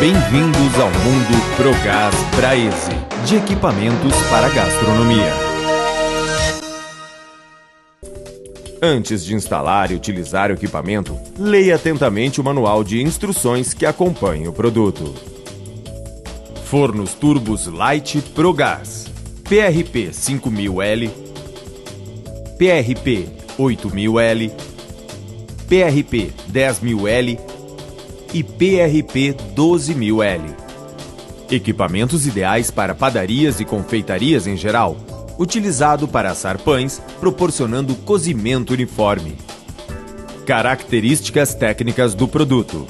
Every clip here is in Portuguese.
Bem-vindos ao mundo Progás Braese, de equipamentos para gastronomia. Antes de instalar e utilizar o equipamento, leia atentamente o manual de instruções que acompanha o produto. Fornos turbos Light Progás, PRP 5000L, PRP 8000L, PRP 10.000L e PRP 12.000L. Equipamentos ideais para padarias e confeitarias em geral, utilizado para assar pães, proporcionando cozimento uniforme. Características técnicas do produto.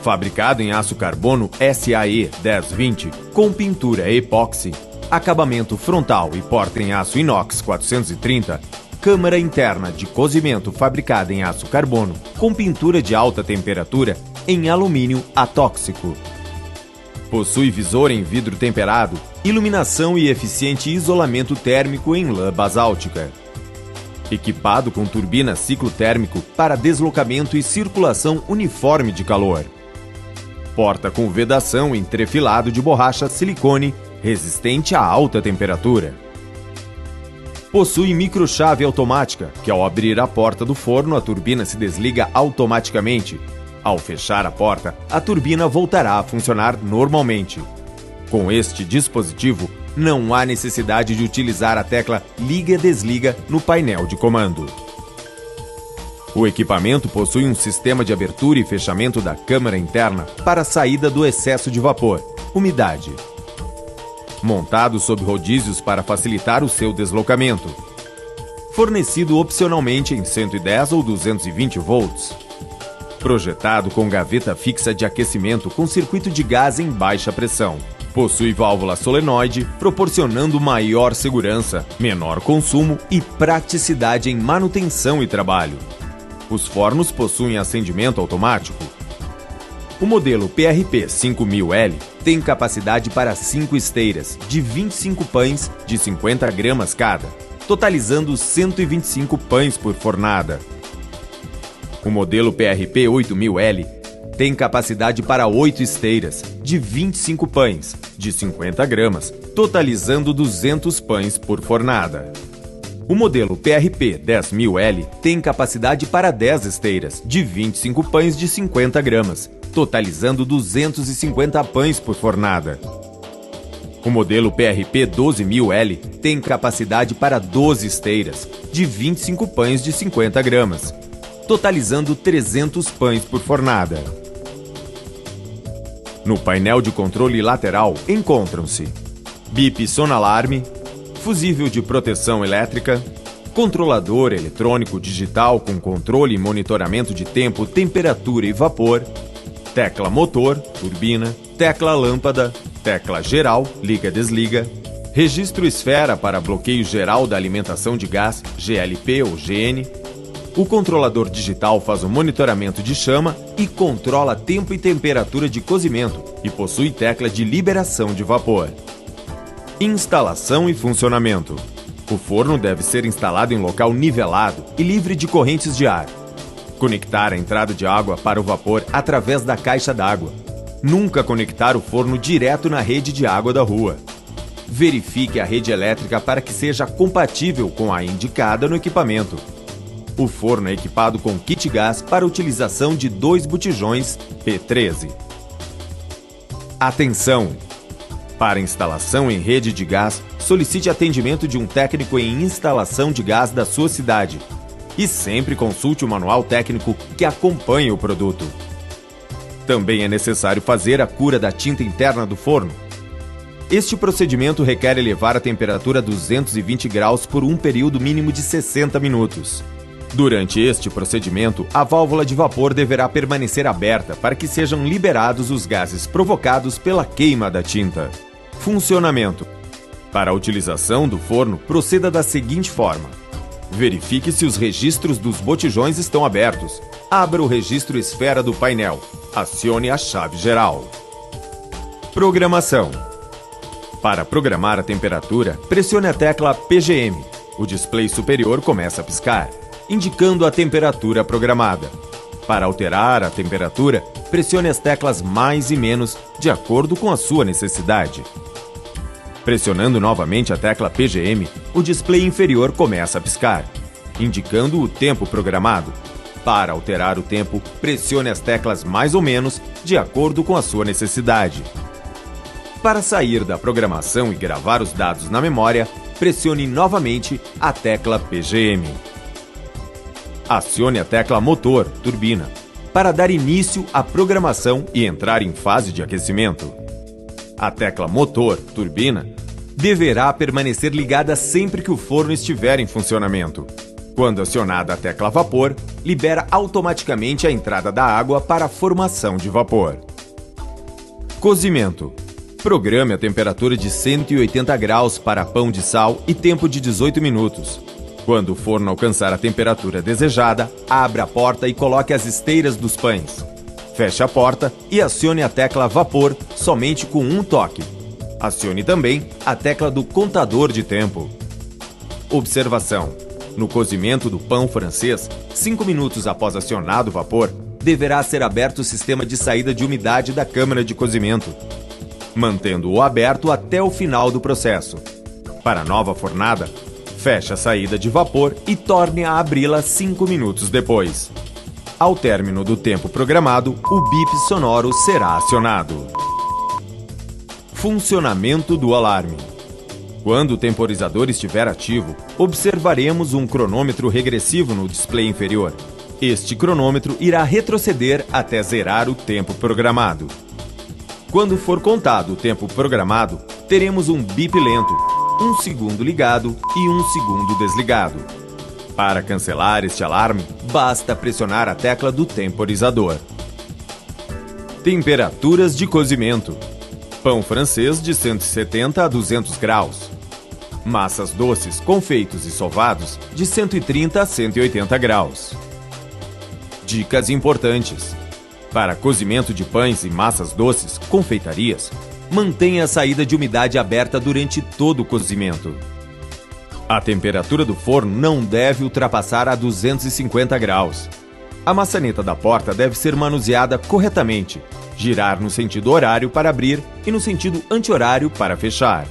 Fabricado em aço carbono SAE 1020 com pintura epóxi, acabamento frontal e porta em aço inox 430, câmara interna de cozimento fabricada em aço carbono com pintura de alta temperatura em alumínio atóxico. Possui visor em vidro temperado, iluminação e eficiente isolamento térmico em lã basáltica. Equipado com turbina ciclo térmico para deslocamento e circulação uniforme de calor. Porta com vedação em trefilado de borracha silicone resistente a alta temperatura. Possui microchave automática, que ao abrir a porta do forno a turbina se desliga automaticamente. Ao fechar a porta, a turbina voltará a funcionar normalmente. Com este dispositivo, não há necessidade de utilizar a tecla liga-desliga no painel de comando. O equipamento possui um sistema de abertura e fechamento da câmara interna para a saída do excesso de vapor, umidade. Montado sob rodízios para facilitar o seu deslocamento. Fornecido opcionalmente em 110 ou 220 volts. Projetado com gaveta fixa de aquecimento com circuito de gás em baixa pressão. Possui válvula solenoide, proporcionando maior segurança, menor consumo e praticidade em manutenção e trabalho. Os fornos possuem acendimento automático. O modelo PRP 5000L tem capacidade para 5 esteiras, de 25 pães de 50 gramas cada, totalizando 125 pães por fornada. O modelo PRP 8000L tem capacidade para 8 esteiras, de 25 pães, de 50 gramas, totalizando 200 pães por fornada. O modelo PRP 10.000L tem capacidade para 10 esteiras, de 25 pães de 50 gramas, totalizando 250 pães por fornada. O modelo PRP 12.000L tem capacidade para 12 esteiras, de 25 pães de 50 gramas, totalizando 300 pães por fornada. No painel de controle lateral encontram-se bip sonalarme, fusível de proteção elétrica, controlador eletrônico digital com controle e monitoramento de tempo, temperatura e vapor, tecla motor, turbina, tecla lâmpada, tecla geral, liga-desliga, registro esfera para bloqueio geral da alimentação de gás, GLP ou GN. O controlador digital faz o monitoramento de chama e controla tempo e temperatura de cozimento e possui tecla de liberação de vapor. Instalação e funcionamento. O forno deve ser instalado em local nivelado e livre de correntes de ar. Conectar a entrada de água para o vapor através da caixa d'água. Nunca conectar o forno direto na rede de água da rua. Verifique a rede elétrica para que seja compatível com a indicada no equipamento. O forno é equipado com kit gás para utilização de 2 botijões P13. Atenção! Para instalação em rede de gás, solicite atendimento de um técnico em instalação de gás da sua cidade. E sempre consulte o manual técnico que acompanha o produto. Também é necessário fazer a cura da tinta interna do forno. Este procedimento requer elevar a temperatura a 220 graus por um período mínimo de 60 minutos. Durante este procedimento, a válvula de vapor deverá permanecer aberta para que sejam liberados os gases provocados pela queima da tinta. Funcionamento. Para a utilização do forno, proceda da seguinte forma. Verifique se os registros dos botijões estão abertos. Abra o registro esfera do painel. Acione a chave geral. Programação. Para programar a temperatura, pressione a tecla PGM. O display superior começa a piscar, indicando a temperatura programada. Para alterar a temperatura, pressione as teclas mais e menos de acordo com a sua necessidade. Pressionando novamente a tecla PGM, o display inferior começa a piscar, indicando o tempo programado. Para alterar o tempo, pressione as teclas mais ou menos de acordo com a sua necessidade. Para sair da programação e gravar os dados na memória, pressione novamente a tecla PGM. Acione a tecla Motor, Turbina, para dar início à programação e entrar em fase de aquecimento. A tecla Motor, Turbina, deverá permanecer ligada sempre que o forno estiver em funcionamento. Quando acionada a tecla Vapor, libera automaticamente a entrada da água para a formação de vapor. Cozimento. Programe a temperatura de 180 graus para pão de sal e tempo de 18 minutos. Quando o forno alcançar a temperatura desejada, abra a porta e coloque as esteiras dos pães. Feche a porta e acione a tecla Vapor somente com um toque. Acione também a tecla do contador de tempo. Observação: no cozimento do pão francês, 5 minutos após acionado o vapor, deverá ser aberto o sistema de saída de umidade da câmara de cozimento, mantendo-o aberto até o final do processo. Para a nova fornada, feche a saída de vapor e torne a abri-la 5 minutos depois. Ao término do tempo programado, o bip sonoro será acionado. Funcionamento do alarme. Quando o temporizador estiver ativo, observaremos um cronômetro regressivo no display inferior. Este cronômetro irá retroceder até zerar o tempo programado. Quando for contado o tempo programado, teremos um bip lento, 1 segundo ligado e 1 segundo desligado. Para cancelar este alarme, basta pressionar a tecla do temporizador. Temperaturas de cozimento. Pão francês de 170 a 200 graus. Massas doces, confeitos e sovados de 130 a 180 graus. Dicas importantes. Para cozimento de pães e massas doces, confeitarias, mantenha a saída de umidade aberta durante todo o cozimento. A temperatura do forno não deve ultrapassar a 250 graus. A maçaneta da porta deve ser manuseada corretamente, girar no sentido horário para abrir e no sentido anti-horário para fechar.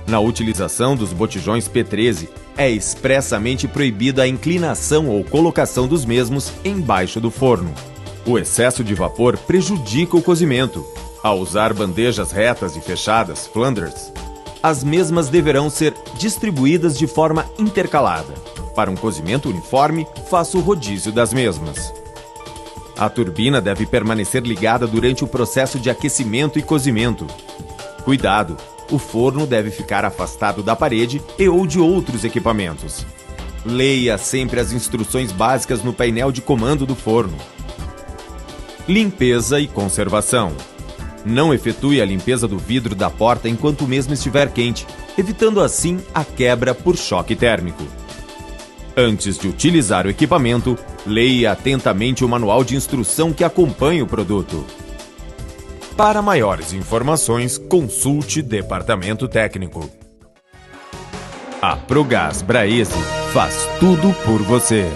Na utilização dos botijões P13, é expressamente proibida a inclinação ou colocação dos mesmos embaixo do forno. O excesso de vapor prejudica o cozimento. Ao usar bandejas retas e fechadas, Flanders, as mesmas deverão ser distribuídas de forma intercalada. Para um cozimento uniforme, faça o rodízio das mesmas. A turbina deve permanecer ligada durante o processo de aquecimento e cozimento. Cuidado! O forno deve ficar afastado da parede e ou de outros equipamentos. Leia sempre as instruções básicas no painel de comando do forno. Limpeza e conservação. Não efetue a limpeza do vidro da porta enquanto o mesmo estiver quente, evitando assim a quebra por choque térmico. Antes de utilizar o equipamento, leia atentamente o manual de instrução que acompanha o produto. Para maiores informações, consulte Departamento Técnico. A Progás Braese faz tudo por você.